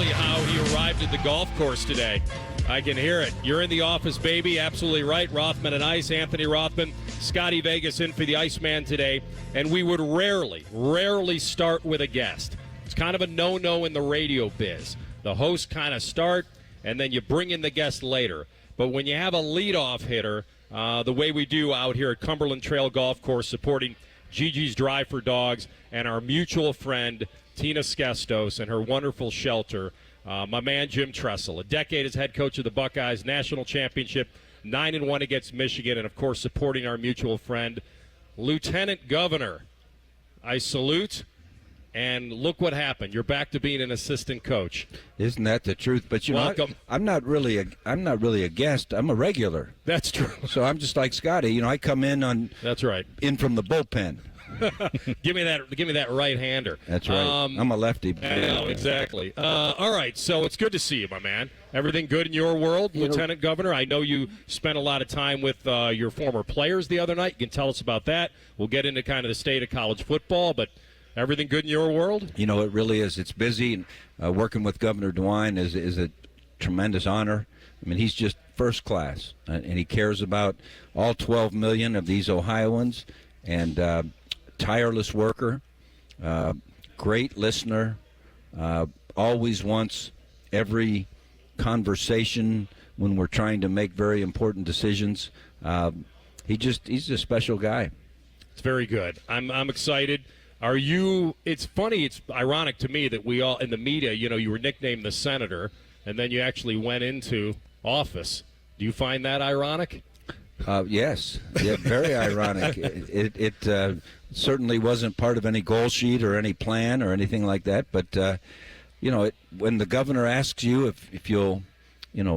exactly how he arrived at the golf course today. I can hear it. You're in the office, baby. Absolutely right. Rothman and Ice, Anthony Rothman, Scotty Vegas in for the Iceman today. And we would rarely start with a guest. It's kind of a no-no in the radio biz. The hosts kind of start, and then you bring in the guest later. But when you have a leadoff hitter, the way we do out here at Cumberland Trail Golf Course, supporting Gigi's Drive for Dogs and our mutual friend Tina Skestos and her wonderful shelter, my man Jim Tressel, a decade as head coach of the Buckeyes, national championship, 9-1 against Michigan, and of course supporting our mutual friend, Lieutenant Governor. I salute. And look what happened. You're back to being an assistant coach. Isn't that the truth? But you Welcome. know, I'm not really a guest. I'm a regular. That's true. So I'm just like Scotty. You know, I come in on. That's right. In from the bullpen. Give me that right-hander. That's right. I'm a lefty. No, exactly. All right. So it's good to see you, my man. Everything good in your world, Lieutenant Governor? I know you spent a lot of time with your former players the other night. You can tell us about that. We'll get into kind of the state of college football, but. Everything good in your world? You know, it really is. It's busy. Working with Governor DeWine is a tremendous honor. I mean, he's just first class, and he cares about all 12 million of these Ohioans, and tireless worker, great listener, always wants every conversation when we're trying to make very important decisions. He's a special guy. It's very good. I'm excited. Are you? It's funny. It's ironic to me that we all in the media, you were nicknamed the Senator, and then you actually went into office. Do you find that ironic? Yes, yeah, very ironic. It certainly wasn't part of any goal sheet or any plan or anything like that. But when the governor asks you if you'll,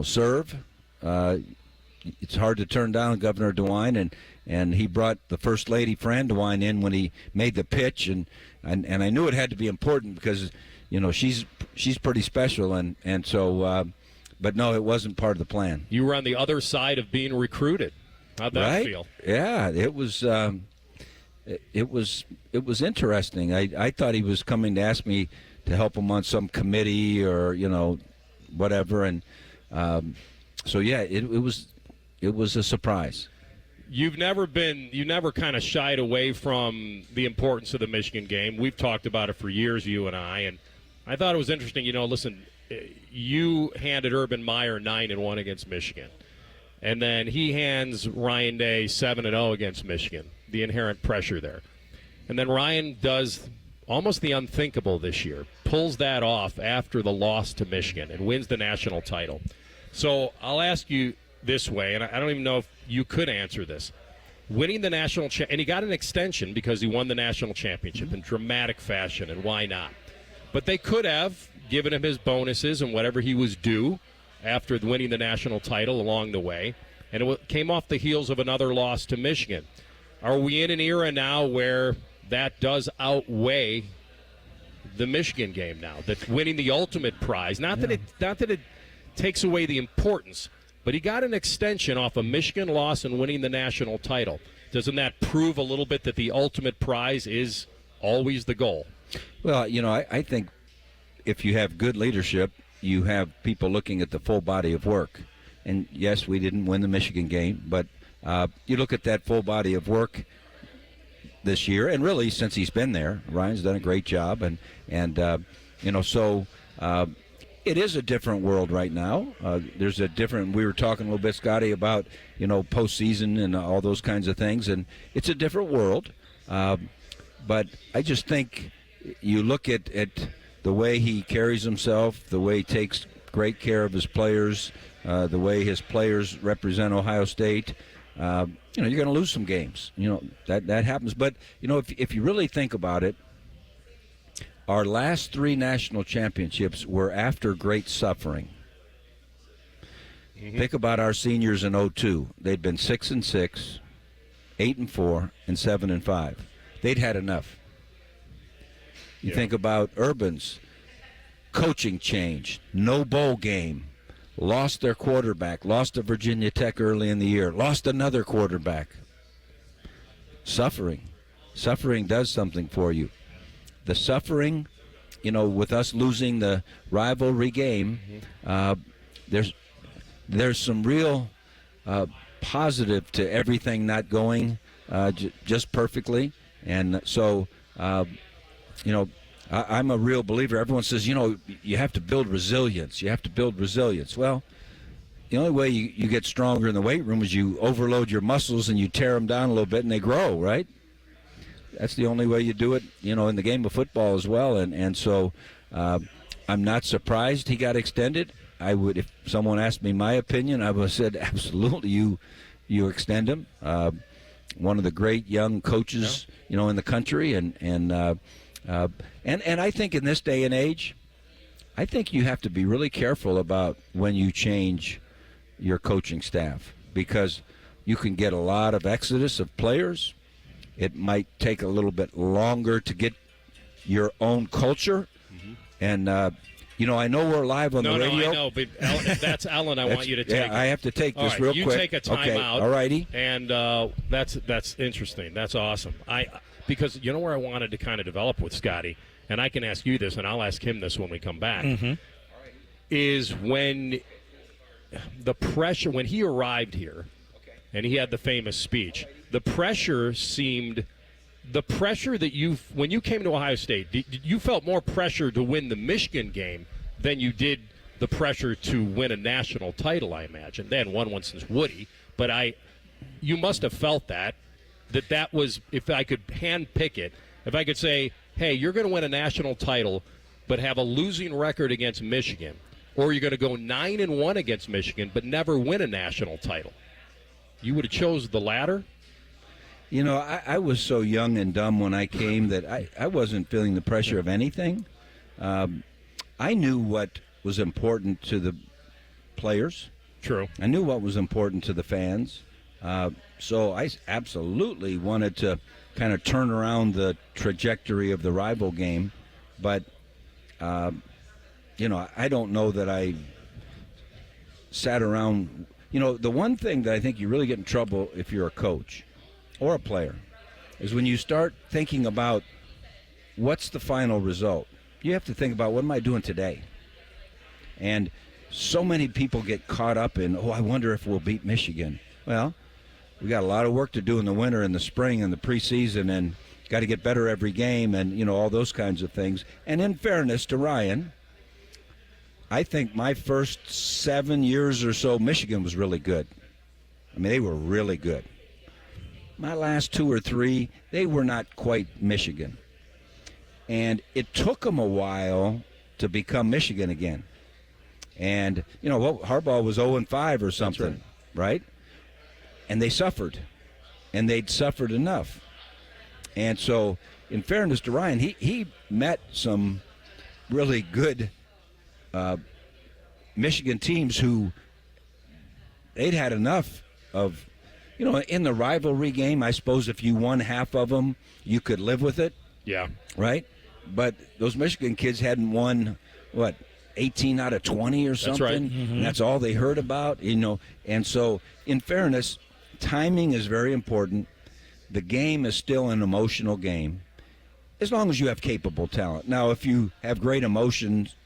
serve, it's hard to turn down Governor DeWine, and he brought the First Lady Fran DeWine in when he made the pitch, and I knew it had to be important because she's pretty special, and so but no, it wasn't part of the plan. You were on the other side of being recruited. How'd that feel? Yeah, it was interesting. I thought he was coming to ask me to help him on some committee or whatever, and so yeah, it was a surprise. You never kind of shied away from the importance of the Michigan game. We've talked about it for years, you and I thought it was interesting. Listen, you handed Urban Meyer 9-1 against Michigan, and then he hands Ryan Day 7-0 against Michigan. The inherent pressure there, and then Ryan does almost the unthinkable this year, pulls that off after the loss to Michigan and wins the national title. So I'll ask you this way, and I don't even know if you could answer this. Winning the national and he got an extension because he won the national championship in dramatic fashion, and why not? But they could have given him his bonuses and whatever he was due after winning the national title along the way, and it came off the heels of another loss to Michigan. Are we in an era now where that does outweigh the Michigan game now? That winning the ultimate prize, not that it takes away the importance, but he got an extension off a Michigan loss and winning the national title. Doesn't that prove a little bit that the ultimate prize is always the goal? Well, I think if you have good leadership, you have people looking at the full body of work. And, yes, we didn't win the Michigan game, but you look at that full body of work this year, and really since he's been there, Ryan's done a great job. So it is a different world right now. There's a different. We were talking a little bit, Scotty, about postseason and all those kinds of things, and it's a different world. But I just think you look at the way he carries himself, the way he takes great care of his players, the way his players represent Ohio State. You're going to lose some games. That happens. But if you really think about it. Our last 3 national championships were after great suffering. Mm-hmm. Think about our seniors in 2002. They'd been 6-6, 8-4, and 7-5. They'd had enough. You think about Urban's coaching change, no bowl game, lost their quarterback, lost to Virginia Tech early in the year, lost another quarterback. Suffering does something for you. The suffering with us losing the rivalry game, there's some real positive to everything not going just perfectly. And so, I'm a real believer. Everyone says, you have to build resilience. You have to build resilience. Well, the only way you get stronger in the weight room is you overload your muscles and you tear them down a little bit and they grow, right? That's the only way you do it, in the game of football as well. And so I'm not surprised he got extended. I would, if someone asked me my opinion, I would have said absolutely you extend him. One of the great young coaches, in the country, and I think in this day and age, I think you have to be really careful about when you change your coaching staff, because you can get a lot of exodus of players. It might take a little bit longer to get your own culture. And, I know we're live on the radio. No, I know, but if that's Ellen, I want you to take it. I have to take this real quick. You take a timeout. All righty. And that's interesting. That's awesome. Because you know where I wanted to kind of develop with Scotty, and I can ask you this, and I'll ask him this when we come back, is when the pressure, when he arrived here, and he had the famous speech, the pressure that when you came to Ohio State, you felt more pressure to win the Michigan game than you did the pressure to win a national title, I imagine. They hadn't won one since Woody, but you must have felt that was, if I could hand pick it, if I could say, hey, you're going to win a national title but have a losing record against Michigan, or you're going to go 9-1 against Michigan but never win a national title, you would have chose the latter? I was so young and dumb when I came that I wasn't feeling the pressure of anything. I knew what was important to the players. True. I knew what was important to the fans. So I absolutely wanted to kind of turn around the trajectory of the rival game. But, I don't know that I sat around. The one thing that I think you really get in trouble if you're a coach or a player is when you start thinking about what's the final result. You have to think about, what am I doing today? And so many people get caught up in, I wonder if we'll beat Michigan. Well, we got a lot of work to do in the winter and the spring and the preseason, and got to get better every game, and all those kinds of things. And in fairness to Ryan, I think my first 7 years or so, Michigan was really good. I mean, they were really good. My last 2 or 3, they were not quite Michigan. And it took them a while to become Michigan again. And, Harbaugh was 0-5 or something, right? And they suffered. And they'd suffered enough. And so, in fairness to Ryan, he met some really good Michigan teams who they'd had enough of, in the rivalry game, I suppose if you won half of them, you could live with it. Yeah. Right? But those Michigan kids hadn't won, 18 out of 20 or something? That's right. And that's all they heard about, And so, in fairness, timing is very important. The game is still an emotional game, as long as you have capable talent. Now, if you have great emotions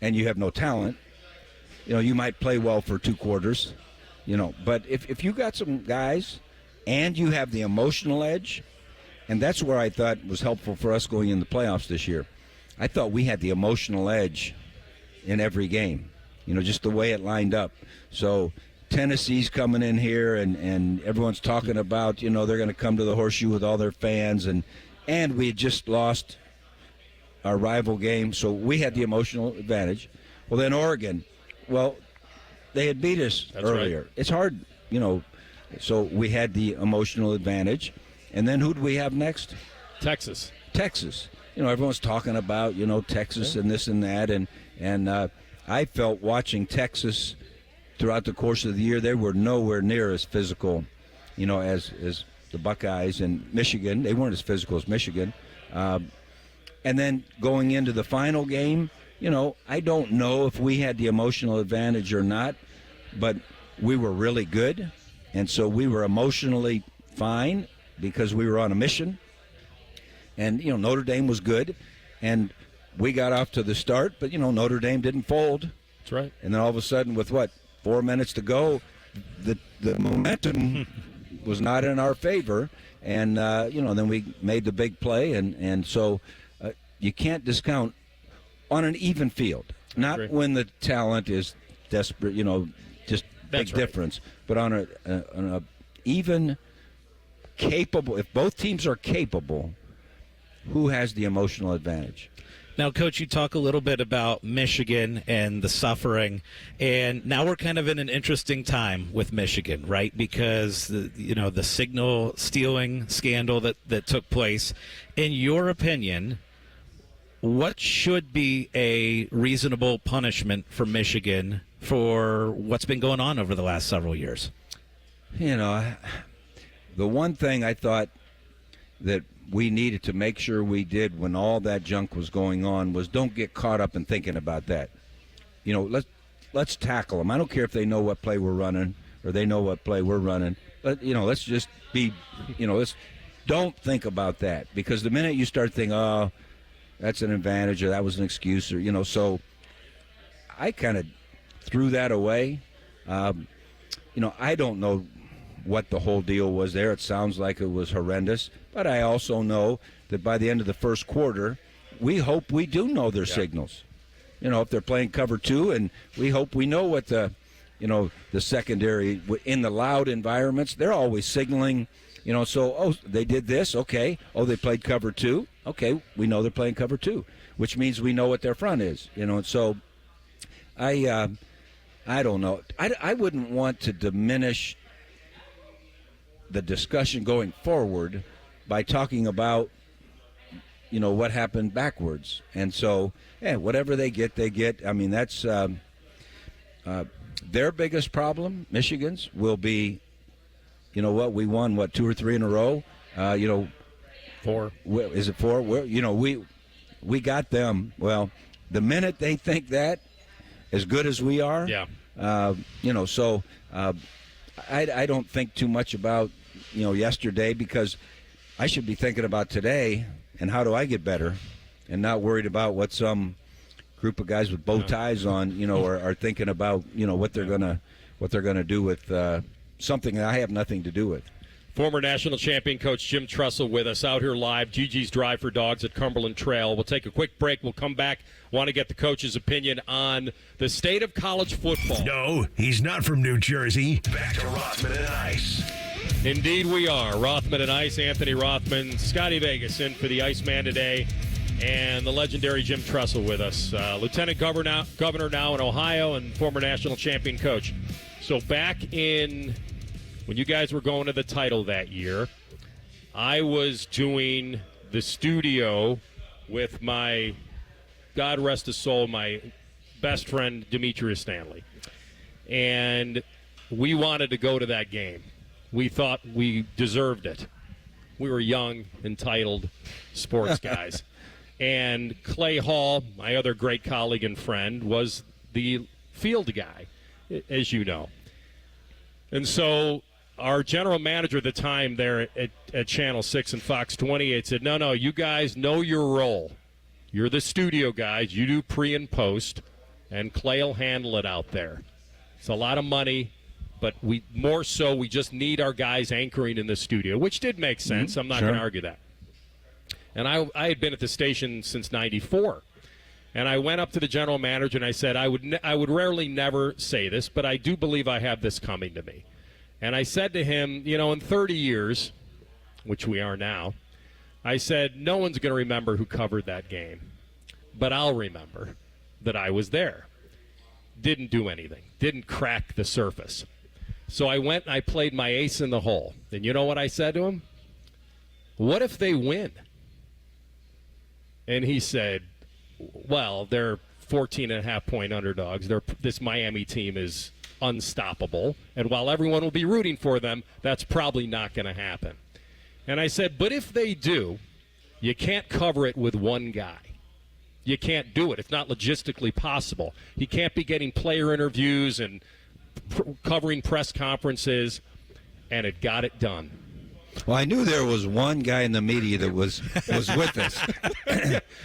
and you have no talent, you might play well for 2 quarters, But if you got some guys and you have the emotional edge, and that's where I thought was helpful for us going in the playoffs this year. I thought we had the emotional edge in every game, just the way it lined up. So Tennessee's coming in here, and everyone's talking about, they're going to come to the Horseshoe with all their fans, and we had just lost our rival game, so we had the emotional advantage. Well, then Oregon, they had beat us earlier. Right. It's hard, so we had the emotional advantage. And then who do we have next? Texas. Everyone's talking about, Texas and this and that. And I felt watching Texas throughout the course of the year, they were nowhere near as physical, as the Buckeyes and Michigan. They weren't as physical as Michigan. And then going into the final game, I don't know if we had the emotional advantage or not, but we were really good. And so we were emotionally fine because we were on a mission. And, Notre Dame was good. And we got off to the start, but, Notre Dame didn't fold. That's right. And then all of a sudden, with 4 minutes to go, the momentum was not in our favor. And, then we made the big play. And so you can't discount on an even field. Not when the talent is desperate, just That's big difference. But on a even capable, if both teams are capable, who has the emotional advantage? Now, Coach, you talk a little bit about Michigan and the suffering, and now we're kind of in an interesting time with Michigan, right? Because, the signal stealing scandal that took place. In your opinion, what should be a reasonable punishment for Michigan for what's been going on over the last several years? The one thing I thought that we needed to make sure we did when all that junk was going on was don't get caught up in thinking about that. Let's tackle them. I don't care if they know what play we're running or they know what play we're running. But, let's just be, let's don't think about that. Because the minute you start thinking, oh, that's an advantage or that was an excuse or, so I kind of threw that away. I don't know what the whole deal was there. It sounds like it was horrendous. But I also know that by the end of the first quarter, we hope we do know their signals. If they're playing cover 2, and we hope we know what the secondary, in the loud environments, they're always signaling, they did this, okay. Oh, they played cover 2. Okay, we know they're playing cover 2, which means we know what their front is, and so I don't know. I wouldn't want to diminish the discussion going forward by talking about, what happened backwards. And so, whatever they get, they get. I mean, that's their biggest problem, Michigan's, will be, we won, 2 or 3 in a row? 4. Is it 4? We got them. Well, the minute they think that, as good as we are, so I don't think too much about, yesterday, because I should be thinking about today and how do I get better, and not worried about what some group of guys with bow ties on, are thinking about, what they're gonna do with something that I have nothing to do with. Former national champion Coach Jim Tressel with us out here live, Gigi's Drive for Dogs at Cumberland Trail. We'll take a quick break. We'll come back. Want to get the coach's opinion on the state of college football. No, he's not from New Jersey. Back to Rothman and Ice. Indeed we are. Rothman and Ice, Anthony Rothman, Scotty Vegas in for the Iceman today, and the legendary Jim Tressel with us. Lieutenant Governor now in Ohio and former national champion coach. So back in when you guys were going to the title that year, I was doing the studio with my, God rest his soul, my best friend Demetrius Stanley. And we wanted to go to that game. We thought we deserved it. We were young, entitled sports guys. And Clay Hall, my other great colleague and friend, was the field guy, as you know. And so our general manager at the time there at Channel 6 and Fox 28 said, no, you guys know your role. You're the studio guys. You do pre and post, and Clay will handle it out there. It's a lot of money, but we just need our guys anchoring in the studio, which did make sense. I'm not going to argue that. And I had been at the station since '94. And I went up to the general manager and I said, I would rarely never say this, but I do believe I have this coming to me. And I said to him, in 30 years, which we are now, I said, no one's going to remember who covered that game, but I'll remember that I was there. Didn't do anything. Didn't crack the surface. So I went and I played my ace in the hole. And you know what I said to him? What if they win? And he said, well, they're 14.5-point underdogs. This Miami team is unstoppable. And while everyone will be rooting for them, that's probably not going to happen. And I said, but if they do, you can't cover it with one guy. You can't do it. It's not logistically possible. He can't be getting player interviews and covering press conferences, and it got it done. Well, I knew there was one guy in the media that was with us.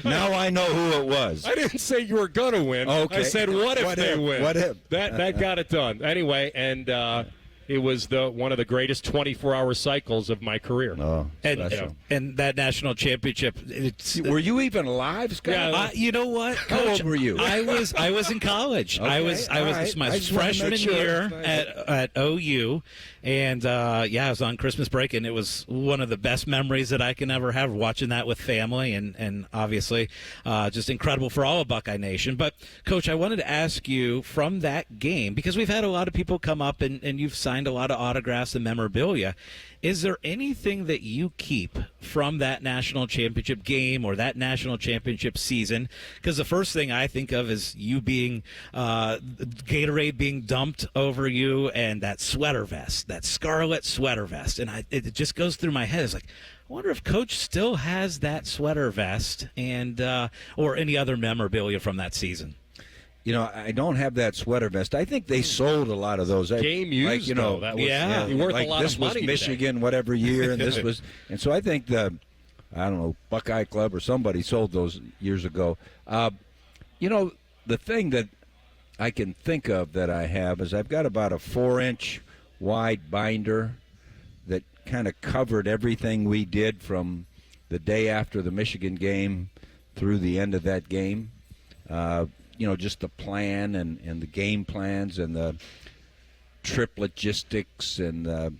Now I know who it was. I didn't say you were going to win. Okay. I said, what if they win? What if? That got it done. Anyway, and it was one of the greatest 24-hour cycles of my career. Oh, and, and that national championship. Were you even alive, Scott? Yeah. You know what, Coach? How old were you? I was in college. Okay, I was right. my I just wanted to freshman make sure. year at OU, and I was on Christmas break, and it was one of the best memories that I can ever have, watching that with family, and obviously just incredible for all of Buckeye Nation. But Coach, I wanted to ask you from that game, because we've had a lot of people come up and you've signed a lot of autographs and memorabilia. Is there anything that you keep from that national championship game or that national championship season? Because the first thing I think of is you being Gatorade being dumped over you, and that sweater vest, that scarlet sweater vest, and it just goes through my head. It's like, I wonder if Coach still has that sweater vest, and or any other memorabilia from that season. You know, I don't have that sweater vest. I think they sold a lot of those. Game used, though. That was Yeah. worth like a lot this of money was Michigan, today. whatever year, and this was, and so I think Buckeye Club or somebody sold those years ago. The thing that I can think of that I have is I've got about a 4-inch wide binder that kind of covered everything we did from the day after the Michigan game through the end of that game. Just the plan and the game plans and the trip logistics, and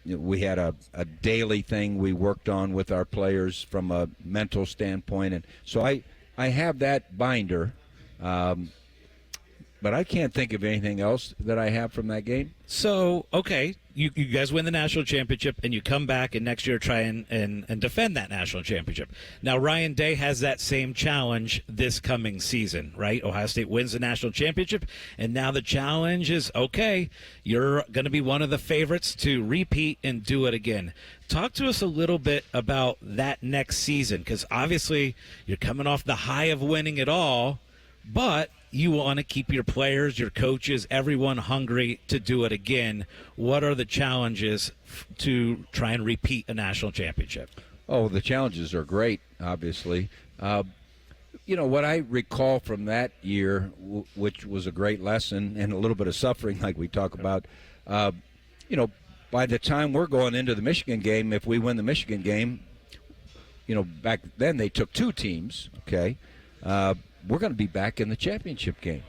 we had a daily thing we worked on with our players from a mental standpoint, and so I have that binder, but I can't think of anything else that I have from that game. So, okay, you guys win the national championship, and you come back and next year try and defend that national championship. Now, Ryan Day has that same challenge this coming season, right? Ohio State wins the national championship, and now the challenge is, okay, you're going to be one of the favorites to repeat and do it again. Talk to us a little bit about that next season, because obviously you're coming off the high of winning it all, but you want to keep your players, your coaches, everyone hungry to do it again. What are the challenges to try and repeat a national championship? Oh, the challenges are great, obviously. What I recall from that year, which was a great lesson and a little bit of suffering like we talk about, by the time we're going into the Michigan game, if we win the Michigan game, back then they took 2 teams, okay? We're going to be back in the championship game.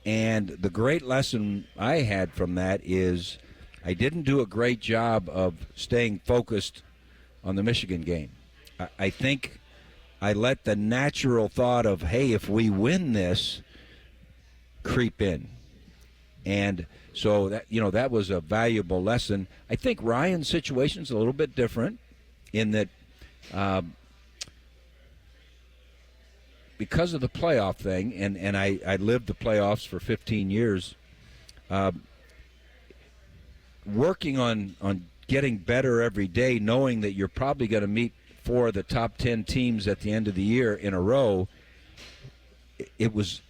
And the great lesson I had from that is I didn't do a great job of staying focused on the Michigan game. I think I let the natural thought of, hey, if we win this, creep in. And so that was a valuable lesson. I think Ryan's situation is a little bit different in that because of the playoff thing, and I lived the playoffs for 15 years, working on getting better every day, knowing that you're probably going to meet 4 of the top 10 teams at the end of the year in a row, it was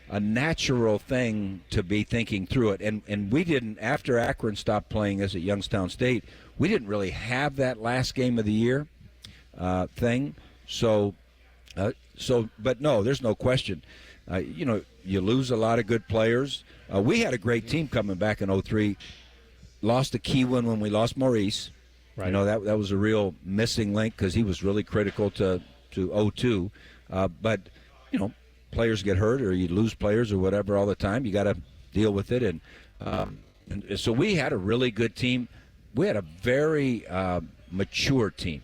a natural thing to be thinking through it. And we didn't, after Akron stopped playing us at Youngstown State, we didn't really have that last game of the year thing. But no, there's no question. You lose a lot of good players. We had a great team coming back in 2003. Lost a key one when we lost Maurice. Right. That was a real missing link because he was really critical to 2002. But players get hurt or you lose players or whatever all the time. You got to deal with it. And so we had a really good team. We had a very mature team.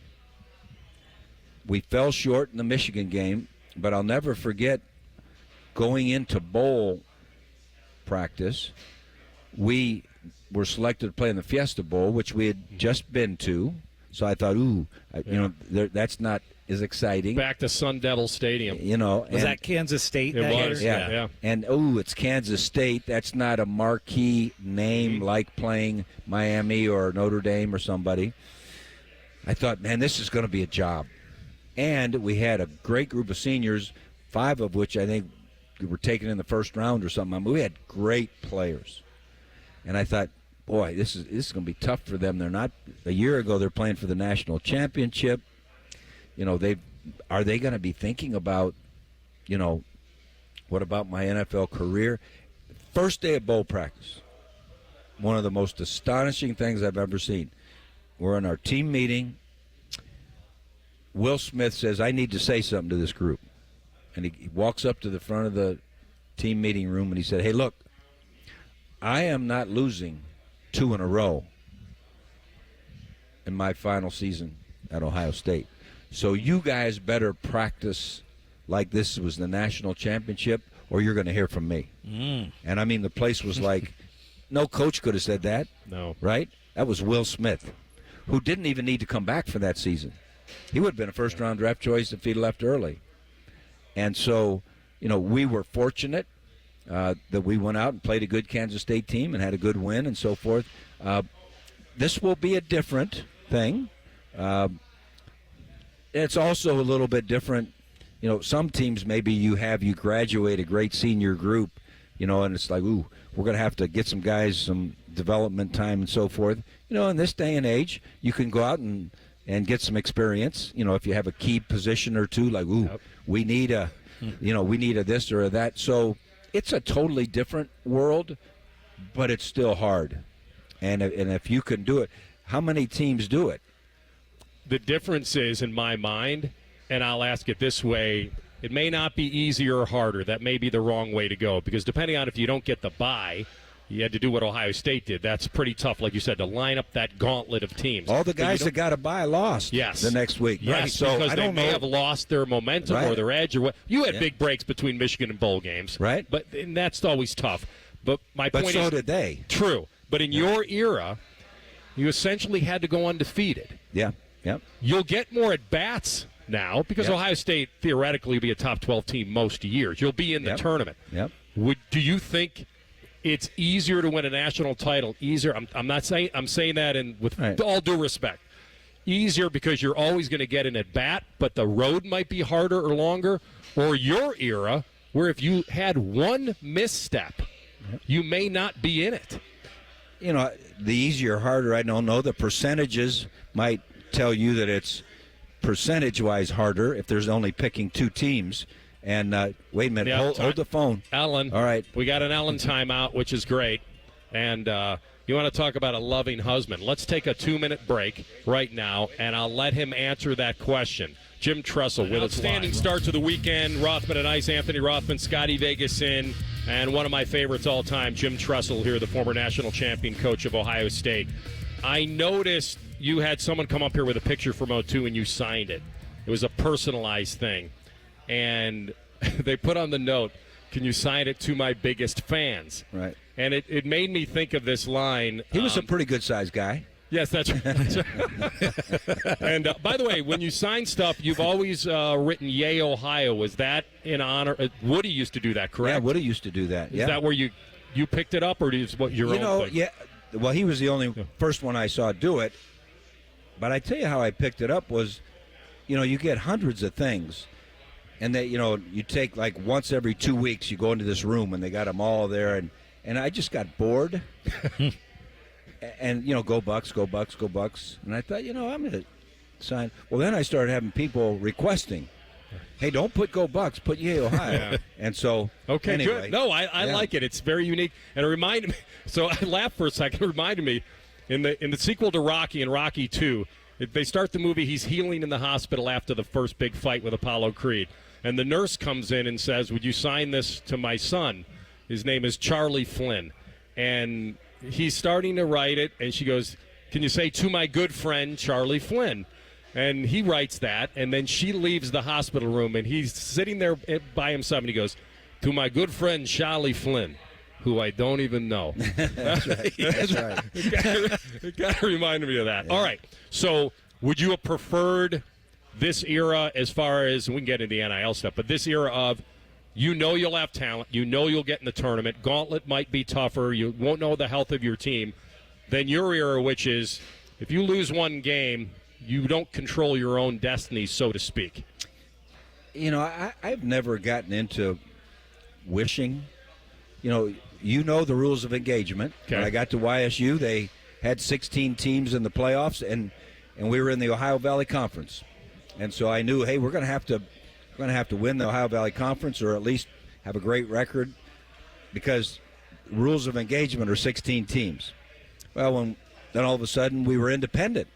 We fell short in the Michigan game, but I'll never forget going into bowl practice. We were selected to play in the Fiesta Bowl, which we had just been to. So I thought, that's not as exciting. Back to Sun Devil Stadium. Was that Kansas State? It was, year? yeah. And, it's Kansas State. That's not a marquee name like playing Miami or Notre Dame or somebody. I thought, man, this is going to be a job. And we had a great group of seniors, 5 of which I think were taken in the first round or something. I mean, we had great players. And I thought, boy, this is going to be tough for them. They're not. A year ago, they're playing for the national championship. Are they going to be thinking about, what about my NFL career? First day of bowl practice, one of the most astonishing things I've ever seen. We're in our team meeting. Will Smith says, I need to say something to this group. And he walks up to the front of the team meeting room and he said, hey, look, I am not losing 2 in a row in my final season at Ohio State. So you guys better practice like this was the national championship or you're going to hear from me. And, I mean, the place was like, no coach could have said that. No. Right? That was Will Smith, who didn't even need to come back for that season. He would have been a first-round draft choice if he'd left early. And so, we were fortunate that we went out and played a good Kansas State team and had a good win and so forth. This will be a different thing. It's also a little bit different. Some teams maybe you graduate a great senior group, and it's like, ooh, we're going to have to get some guys some development time and so forth. In this day and age, you can go out and get some experience. If you have a key position or two, like, ooh, we need a this or a that. So it's a totally different world, but it's still hard. And if you can do it, how many teams do it? The difference is, in my mind, and I'll ask it this way, it may not be easier or harder. That may be the wrong way to go, because depending on if you don't get the bye, you had to do what Ohio State did. That's pretty tough, like you said, to line up that gauntlet of teams. All the guys that got a bye lost the next week. Yes, right? So because they may have lost their momentum or their edge. Or what. You had big breaks between Michigan and bowl games. Right. And that's always tough. But my point is... But so did they. True. But in your era, you essentially had to go undefeated. Yeah. Yep. You'll get more at-bats now because Ohio State theoretically will be a top 12 team most years. You'll be in the tournament. Yep. Do you think it's easier to win a national title? Easier? I'm not saying. I'm saying that with all due respect. Easier because you're always going to get an at-bat, but the road might be harder or longer. Or your era, where if you had one misstep, you may not be in it. The easier, harder, I don't know. The percentages might tell you that it's percentage-wise harder if there's only picking 2 teams. And wait a minute, hold the phone. Ellen. All right. We got an Ellen timeout, which is great. And you want to talk about a loving husband. Let's take a 2-minute break right now, and I'll let him answer that question. Jim Tressel with outstanding start to the weekend. Rothman and Ice, Anthony Rothman, Scotty Vegas in, and one of my favorites all time, Jim Tressel here, the former national champion coach of Ohio State. I noticed you had someone come up here with a picture from 02 and you signed it. It was a personalized thing. And they put on the note, can you sign it to my biggest fans? Right. And it made me think of this line. He was a pretty good-sized guy. Yes, that's right. And by the way, when you sign stuff, you've always written Yay, Ohio. Was that in honor? Woody used to do that, correct? Yeah, Woody used to do that. Is that where you picked it up, or is what your own thing? Yeah. Well, he was the only first one I saw do it. But I tell you how I picked it up was, you get hundreds of things. And that, you take like once every 2 weeks, you go into this room and they got them all there. And I just got bored. And, go Bucks, go Bucks, go Bucks. And I thought, I'm going to sign. Well, then I started having people requesting, hey, don't put go Bucks, put Yay, Ohio. Yeah. And so, okay, anyway, good. No, I like it. It's very unique. And it reminded me, so I laughed for a second. It reminded me, in the sequel to Rocky and Rocky 2, they start the movie, he's healing in the hospital after the first big fight with Apollo Creed. And the nurse comes in and says, would you sign this to my son? His name is Charlie Flynn. And he's starting to write it, and she goes, can you say to my good friend Charlie Flynn? And he writes that, and then she leaves the hospital room, and he's sitting there by himself, and he goes, to my good friend Charlie Flynn, who I don't even know. That's right. That's right. It kind of reminded me of that. Yeah. All right. So would you have preferred this era as far as, and we can get into the NIL stuff, but this era of you'll have talent, you'll get in the tournament, gauntlet might be tougher, you won't know the health of your team, than your era, which is if you lose one game, you don't control your own destiny, so to speak? I've never gotten into wishing. you know the rules of engagement. Okay. When I got to YSU, they had 16 teams in the playoffs, and we were in the Ohio Valley Conference. And so I knew, hey, we're going to have to win the Ohio Valley Conference, or at least have a great record, because rules of engagement are 16 teams. Well, then all of a sudden we were independent.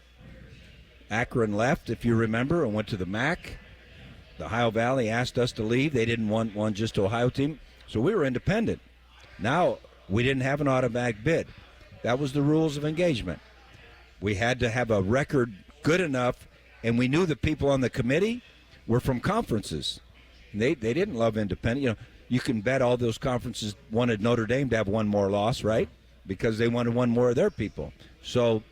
Akron left, if you remember, and went to the MAC. The Ohio Valley asked us to leave. They didn't want one just Ohio team, so we were independent. Now we didn't have an automatic bid. That was the rules of engagement. We had to have a record good enough, and we knew the people on the committee were from conferences. They didn't love independent. You know, you can bet all those conferences wanted Notre Dame to have one more loss, right? Because they wanted one more of their people. So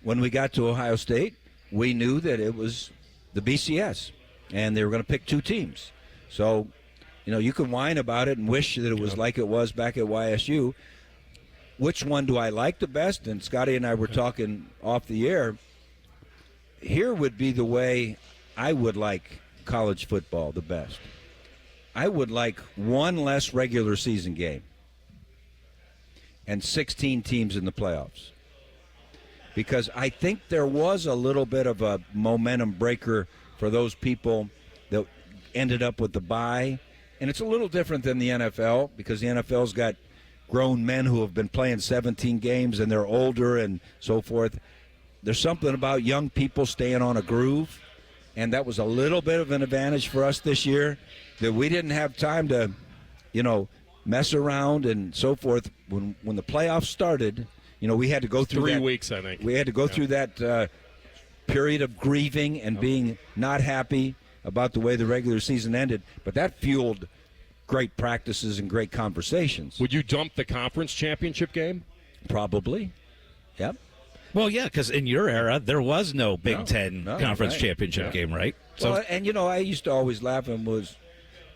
when we got to Ohio State, we knew that it was the BCS, and they were going to pick two teams. So, you know, you can whine about it and wish that it was like it was back at YSU. Which one do I like the best? And Scotty and I were talking off the air. Here would be the way I would like college football the best. I would like one less regular season game and 16 teams in the playoffs. Because I think there was a little bit of a momentum breaker for those people that ended up with the bye. And it's a little different than the NFL, because the NFL's got grown men who have been playing 17 games and they're older and so forth. There's something about young people staying on a groove, and that was a little bit of an advantage for us this year, that we didn't have time to, you know, mess around and so forth. When the playoffs started, you know, we had to go through 3 weeks, I think. We had to go through that period of grieving and being not happy about the way the regular season ended, but that fueled great practices and great conversations. Would you dump the conference championship game? Probably. Yep. Well, yeah, because in your era, there was no Big Ten conference championship game, right? So, well, and, you know, I used to always laugh and was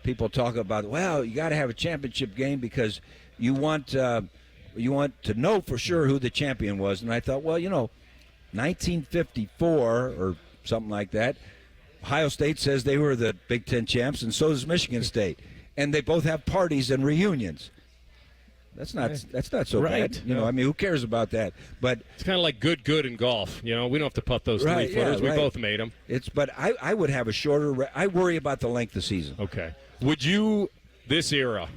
people talk about, well, you got to have a championship game because you want to know for sure who the champion was. And I thought, well, you know, 1954 or something like that, Ohio State says they were the Big Ten champs, and so does Michigan State. And they both have parties and reunions. That's not so bad. You know, I mean, who cares about that? But it's kind of like good in golf. You know, we don't have to putt those 3-footers. We both made them. But I would have a shorter. I worry about the length of season. Okay. Would you, this era,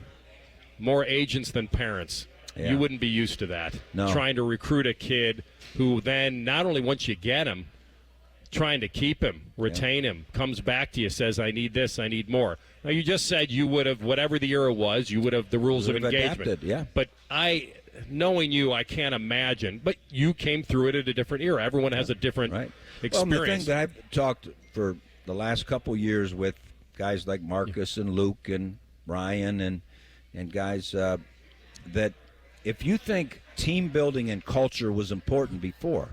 more agents than parents? Yeah. You wouldn't be used to that. No. Trying to recruit a kid who then not only once you get him, trying to keep him, retain him, comes back to you, says, I need this, I need more. Now, you just said you would have, whatever the era was, you would have the rules of engagement. Adapted, yeah. But knowing you, I can't imagine. But you came through it at a different era. Everyone has a different experience. Well, the thing that I've talked for the last couple years with guys like Marcus and Luke and Ryan and guys that if you think team building and culture was important before,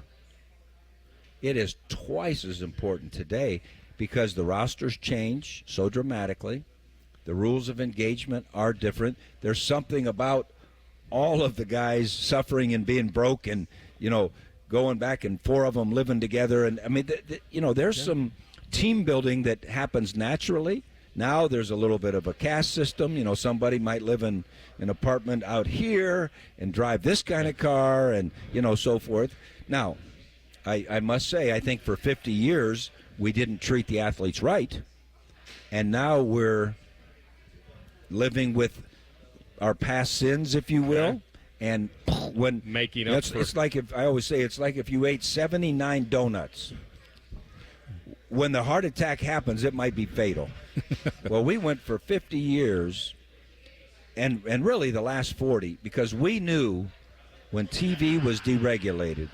it is twice as important today, because the rosters change so dramatically. The rules of engagement are different. There's something about all of the guys suffering and being broke and, you know, going back and four of them living together. And, I mean, you know, there's some team building that happens naturally. Now there's a little bit of a caste system. You know, somebody might live in an apartment out here and drive this kind of car and, you know, so forth. Now, I must say, I think for 50 years we didn't treat the athletes right, and now we're living with our past sins, if you will. And when making up for, it's like, if I always say, it's like if you ate 79 donuts. When the heart attack happens, it might be fatal. Well, we went for 50 years, and really the last 40, because we knew when TV was deregulated,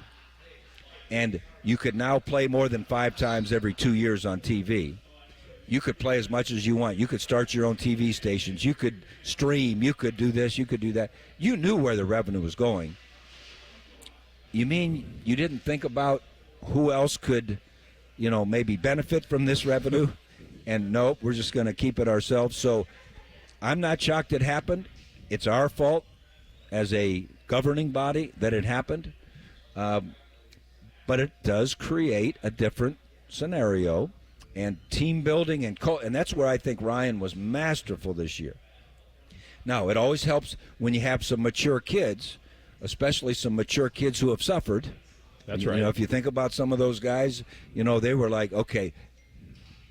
and you could now play more than 5 times every 2 years on TV. You could play as much as you want. You could start your own TV stations. You could stream. You could do this. You could do that. You knew where the revenue was going. You mean you didn't think about who else could, you know, maybe benefit from this revenue? And nope, we're just going to keep it ourselves. So I'm not shocked it happened. It's our fault as a governing body that it happened. But it does create a different scenario, and team building and that's where I think Ryan was masterful this year. Now, it always helps when you have some mature kids, especially some mature kids who have suffered. That's right. right. If you think about some of those guys, they were like, okay,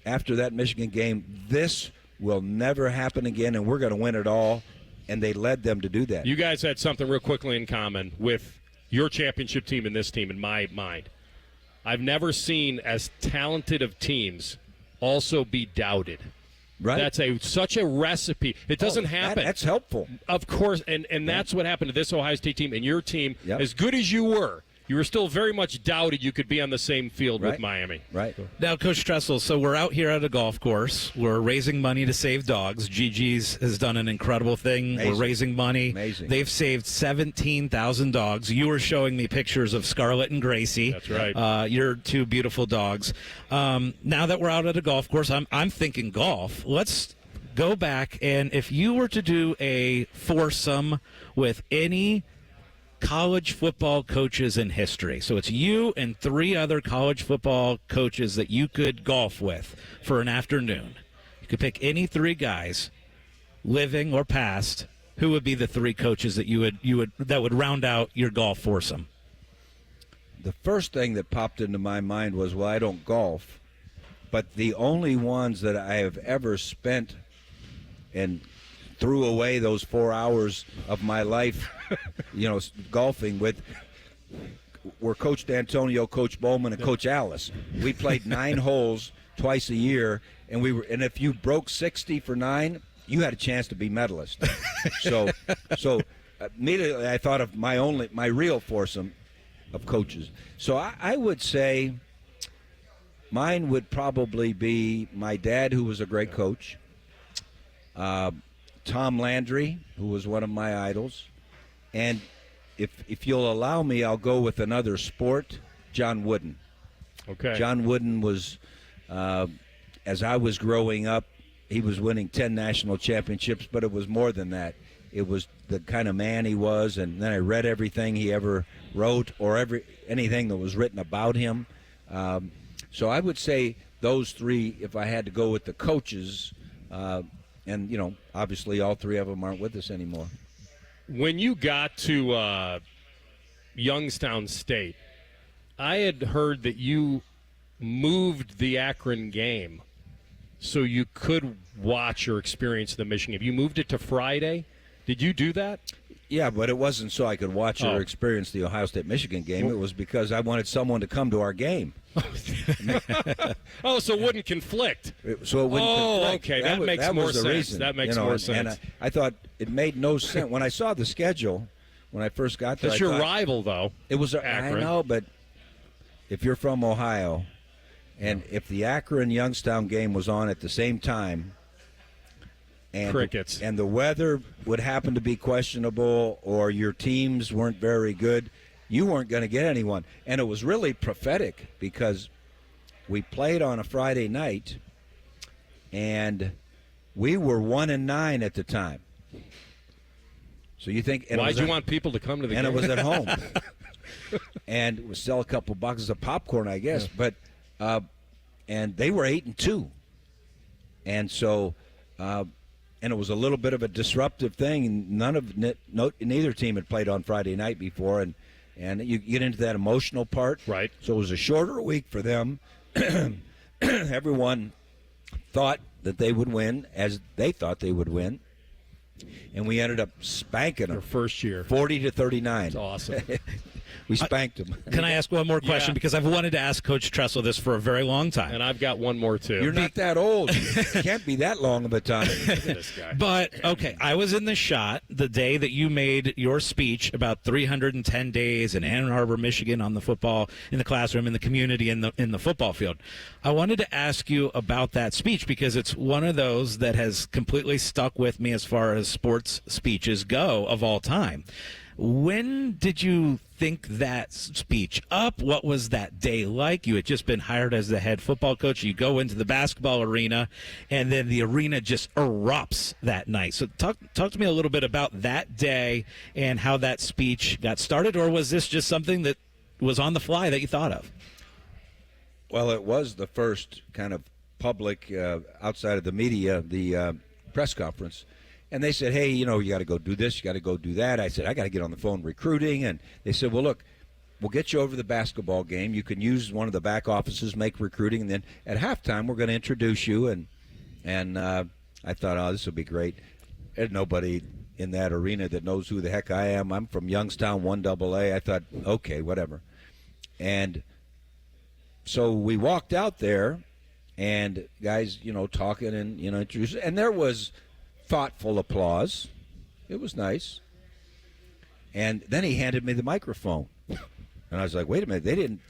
after that Michigan game, this will never happen again, and we're going to win it all. And they led them to do that. You guys had something real quickly in common with your championship team and this team, in my mind. I've never seen as talented of teams also be doubted. Right. That's such a recipe. It doesn't happen. That's helpful. Of course, and that's what happened to this Ohio State team and your team. Yep. As good as you were still very much doubted you could be on the same field with Miami. Right. Now, Coach Tressel, so we're out here at a golf course. We're raising money to save dogs. Gigi's has done an incredible thing. Amazing. We're raising money. Amazing. They've saved 17,000 dogs. You were showing me pictures of Scarlett and Gracie. That's right. Your two beautiful dogs. Now that we're out at a golf course, I'm thinking golf. Let's go back, and if you were to do a foursome with any college football coaches in history. So it's you and 3 other college football coaches that you could golf with for an afternoon. You could pick any 3 guys, living or past. Who would be the 3 coaches that you would that would round out your golf foursome? The first thing that popped into my mind was, well, I don't golf, but the only ones that I have ever spent and threw away those 4 hours of my life, golfing with, were Coach D'Antonio, Coach Bowman, and Coach Alice. We played 9 holes twice a year, and if you broke 60 for 9, you had a chance to be medalist. So immediately I thought of my real foursome of coaches. So I would say mine would probably be my dad, who was a great coach. Tom Landry, who was one of my idols, and if you'll allow me, I'll go with another sport, John Wooden. Okay. John Wooden was, as I was growing up, he was winning 10 national championships, but it was more than that. It was the kind of man he was, and then I read everything he ever wrote or anything that was written about him. So I would say those 3, if I had to go with the coaches. And, obviously all 3 of them aren't with us anymore. When you got to Youngstown State, I had heard that you moved the Akron game so you could watch or experience the Michigan game. You moved it to Friday. Did you do that? Yeah, but it wasn't so I could watch or experience the Ohio State-Michigan game. It was because I wanted someone to come to our game. So it wouldn't conflict. So it wouldn't conflict. Okay. That makes more sense. Reason, that makes more sense. And I thought it made no sense. When I saw the schedule, when I first got there, That's your rival, though. It was Akron. I know, but if you're from Ohio, and if the Akron-Youngstown game was on at the same time, and crickets, and the weather would happen to be questionable, or your teams weren't very good, you weren't going to get anyone. And it was really prophetic because we played on a Friday night, and we were 1-9 at the time. So you think? Why'd you want people to come to the game? And it was at home, and we sell a couple boxes of popcorn, I guess. Yeah. But and they were 8-2, and so. And it was a little bit of a disruptive thing. Neither team had played on Friday night before, and you get into that emotional part. Right. So it was a shorter week for them. Everyone thought that they would win, as they thought they would win, and we ended up spanking them. Their first year, 40-39. That's awesome. We spanked them. Can I ask one more question? Yeah. Because I've wanted to ask Coach Tressel this for a very long time. And I've got one more, too. You're not that old. You can't be that long of a time. Look at this guy. But, okay, I was in the shot the day that you made your speech about 310 days in Ann Arbor, Michigan on the football, in the classroom, in the community, in the football field. I wanted to ask you about that speech because it's one of those that has completely stuck with me as far as sports speeches go of all time. When did you think that speech up? What was that day like? You had just been hired as the head football coach. You go into the basketball arena, and then the arena just erupts that night. So talk to me a little bit about that day and how that speech got started, or was this just something that was on the fly that you thought of? Well, it was the first kind of public, outside of the media, the press conference. And they said, hey, you got to go do this, you got to go do that. I said, I got to get on the phone recruiting. And they said, well, look, we'll get you over to the basketball game. You can use one of the back offices, make recruiting, and then at halftime we're going to introduce you. And I thought, oh, this will be great. There's nobody in that arena that knows who the heck I am. I'm from Youngstown, 1AA. I thought, okay, whatever. And so we walked out there, and guys, talking and, introducing. And there was thoughtful applause. It was nice. And then he handed me the microphone. And I was like, wait a minute, they didn't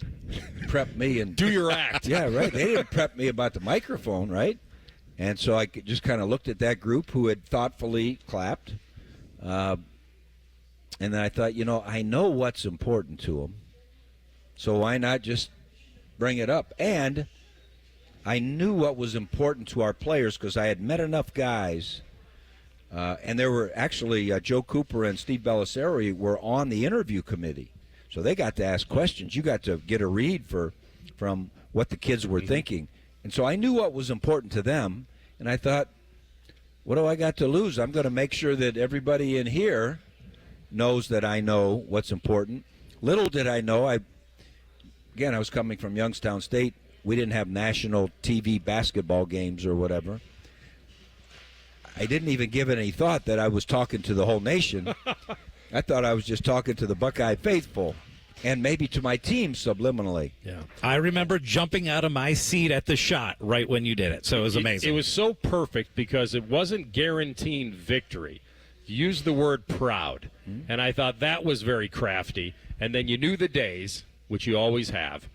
prep me. And do your act. Yeah, right. They didn't prep me about the microphone, right? And so I just kind of looked at that group who had thoughtfully clapped. And then I thought, I know what's important to them. So why not just bring it up? And I knew what was important to our players because I had met enough guys. And there were actually Joe Cooper and Steve Bellisario were on the interview committee. So they got to ask questions. You got to get a read from what the kids were thinking. And so I knew what was important to them. And I thought, what do I got to lose? I'm going to make sure that everybody in here knows that I know what's important. Little did I know, I was coming from Youngstown State. We didn't have national TV basketball games or whatever. I didn't even give it any thought that I was talking to the whole nation. I thought I was just talking to the Buckeye faithful and maybe to my team subliminally. Yeah, I remember jumping out of my seat at the shot right when you did it, so it was amazing. It was so perfect because it wasn't guaranteeing victory. You used the word proud, and I thought that was very crafty. And then you knew the days, which you always have,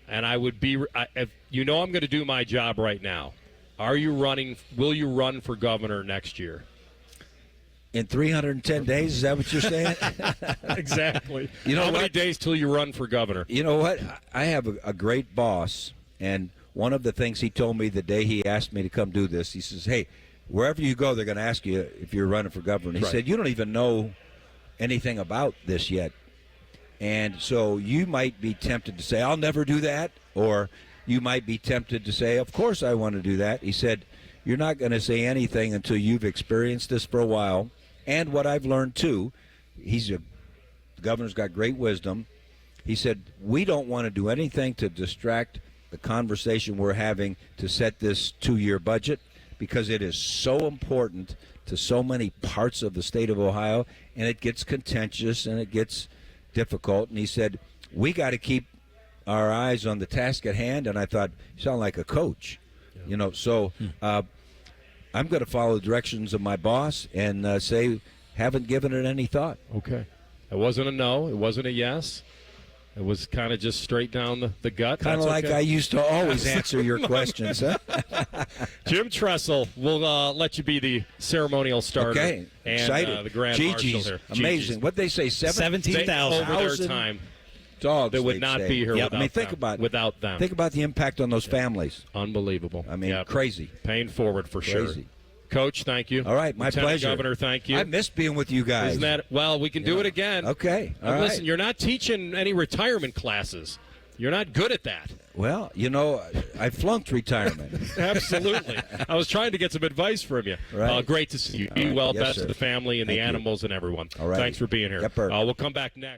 and I would be if I'm going to do my job right now. Will you run for governor next year? In 310 days, is that what you're saying? Exactly. How many days till you run for governor? You know what? I have a great boss, and one of the things he told me the day he asked me to come do this, he says, hey, wherever you go, they're going to ask you if you're running for governor. He said, you don't even know anything about this yet. And so you might be tempted to say, I'll never do that, or you might be tempted to say, of course I want to do that. He said, you're not going to say anything until you've experienced this for a while. And what I've learned, too, the governor's got great wisdom. He said, we don't want to do anything to distract the conversation we're having to set this 2-year budget because it is so important to so many parts of the state of Ohio, and it gets contentious and it gets difficult. And he said, we got to keep our eyes on the task at hand. And I thought, you sound like a coach. So I'm going to follow the directions of my boss and say, haven't given it any thought. Okay. It wasn't a no. It wasn't a yes. It was kind of just straight down the gut. Kind of like I used to always answer your questions, huh? Jim Tressel, we'll let you be the ceremonial starter. Okay. And, excited. The grand marshal here. Amazing. What'd they say? 17,000 over their time. Dogs that would not be here without them. Think about the impact on those families. Unbelievable. I mean, crazy. Paying forward for crazy. Sure. Coach, thank you. All right, my Lieutenant pleasure. Governor, thank you. I miss being with you guys. Isn't that well? We can do it again. Okay. All right. Listen, you're not teaching any retirement classes. You're not good at that. Well, I flunked retirement. Absolutely. I was trying to get some advice from you. Right. Great to see you. Be well. Yes, best sir. to the family and Thank the you. animals and everyone. All right. Thanks for being here. Yep, we'll come back next.